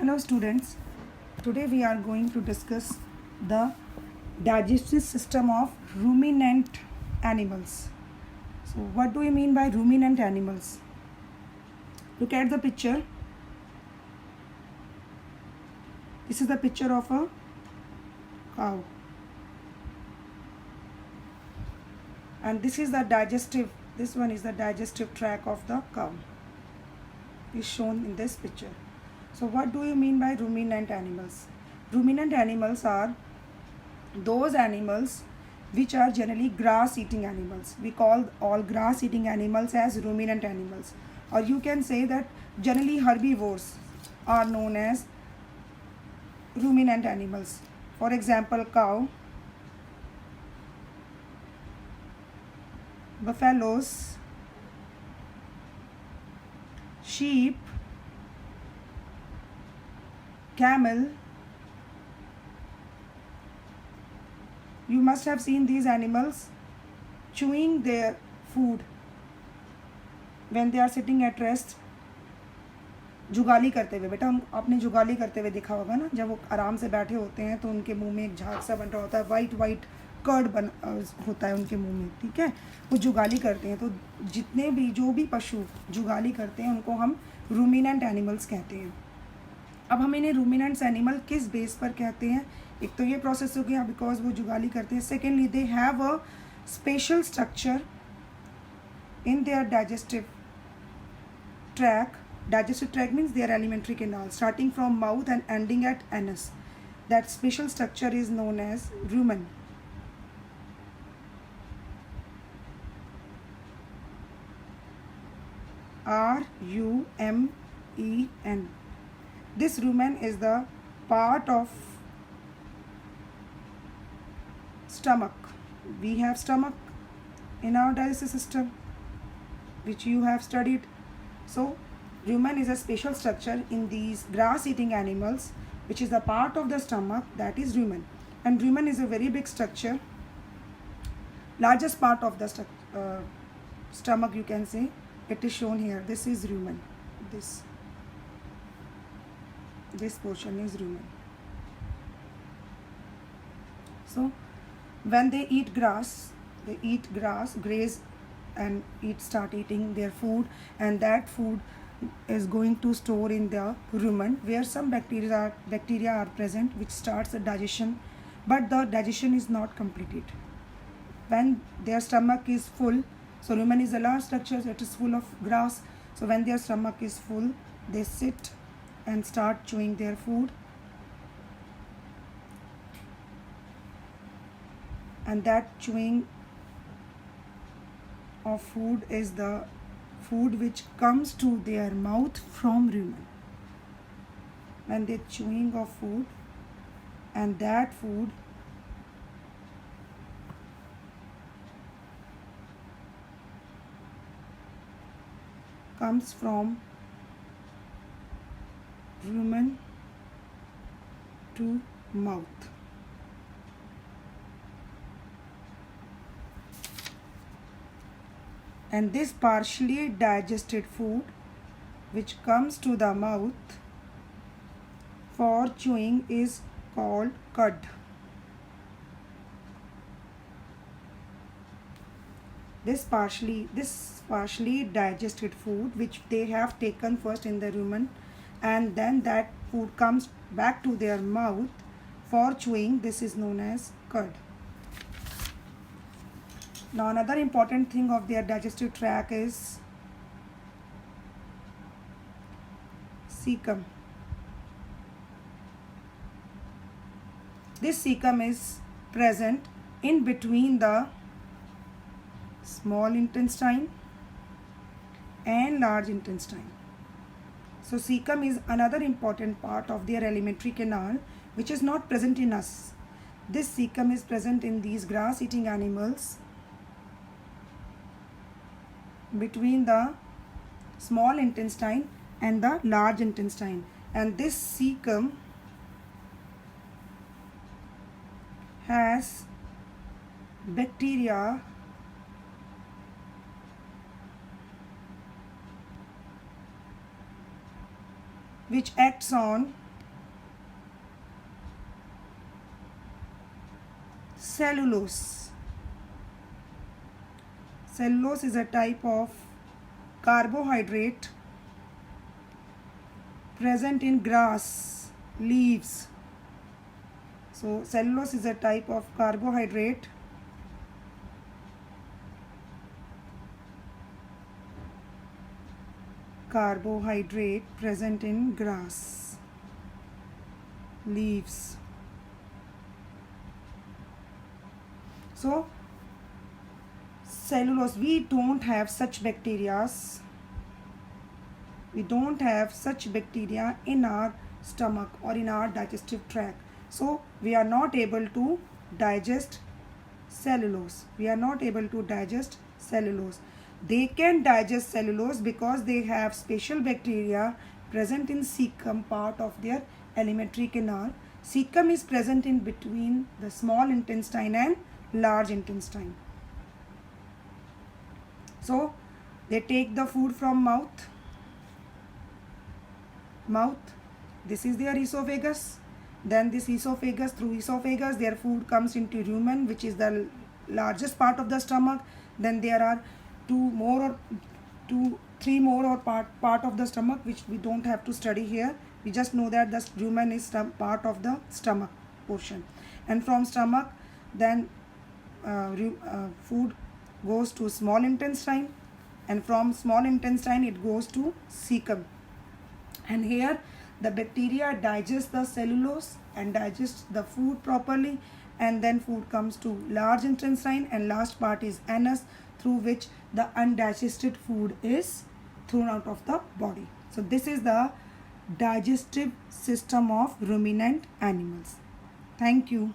Hello students, today we are going to discuss the digestive system of ruminant animals. So what do we mean by ruminant animals? Look at the picture. This is the picture of a cow. And this is one is the digestive tract of the cow. Is shown in this picture. So what do you mean by ruminant animals? Ruminant animals are those animals which are generally grass eating animals. We call all grass eating animals as ruminant animals, or you can say that generally herbivores are known as ruminant animals. For example, cow, buffaloes, sheep, camel. You must have seen these animals chewing their food when they are sitting at rest. जुगाली करते हुए, बेटा हम आपने जुगाली करते हुए देखा होगा ना, जब वो आराम से बैठे होते हैं तो उनके मुंह में एक झाग सा बन रहा होता है, वाइट कर्ड होता है उनके मुंह में, ठीक है, वो जुगाली करते हैं. तो जितने भी जो भी पशु जुगाली करते हैं उनको हम रूमिनेंट एनिमल्स कहते हैं. अब हम इन्हें रूमिनेंट्स एनिमल किस बेस पर कहते हैं? एक तो ये प्रोसेस हो गया बिकॉज वो जुगाली करते हैं. Secondly, they have a special structure in their digestive track. Digestive tract means their alimentary canal, starting from mouth and ending at anus. That special structure is known as rumen. R-U-M-E-N. This rumen is the part of stomach. We have stomach in our digestive system, which you have studied. So rumen is a special structure in these grass-eating animals, which is the part of the stomach, that is rumen. And rumen is a very big structure, largest part of the stomach, you can say. It is shown here. This is rumen. This portion is rumen. So when they eat grass, graze, and start eating their food, and that food is going to store in the rumen, where some bacteria are present, which starts the digestion, but the digestion is not completed. When their stomach is full, so rumen is a large structure, it is full of grass. So when their stomach is full, they sit and start chewing their food, and that chewing of food is the food which comes to their mouth from rumen. When they're chewing of food, and that food comes from rumen to mouth. And this partially digested food which comes to the mouth for chewing is called cud. This partially digested food which they have taken first in the rumen, and then that food comes back to their mouth for chewing, this is known as cud. Now another important thing of their digestive tract is cecum. This cecum is present in between the small intestine and large intestine. So cecum is another important part of their alimentary canal, which is not present in us. This cecum is present in these grass-eating animals between the small intestine and the large intestine, and this cecum has bacteria which acts on cellulose. Cellulose is a type of carbohydrate present in grass leaves. So cellulose is a type of carbohydrate present in grass leaves. So cellulose, we don't have such bacteria in our stomach or in our digestive tract. So we are not able to digest cellulose. They can digest cellulose because they have special bacteria present in cecum, part of their alimentary canal. Cecum is present in between the small intestine and large intestine. So they take the food from mouth. This is their esophagus. Then this esophagus, through esophagus their food comes into rumen, which is the largest part of the stomach. Then there are three more part of the stomach, which we don't have to study here. We just know that the rumen is part of the stomach portion. And from stomach, then food goes to small intestine, and from small intestine it goes to cecum. And here the bacteria digest the cellulose and digest the food properly, and then food comes to large intestine, and last part is anus, through which the undigested food is thrown out of the body. So this is the digestive system of ruminant animals. Thank you.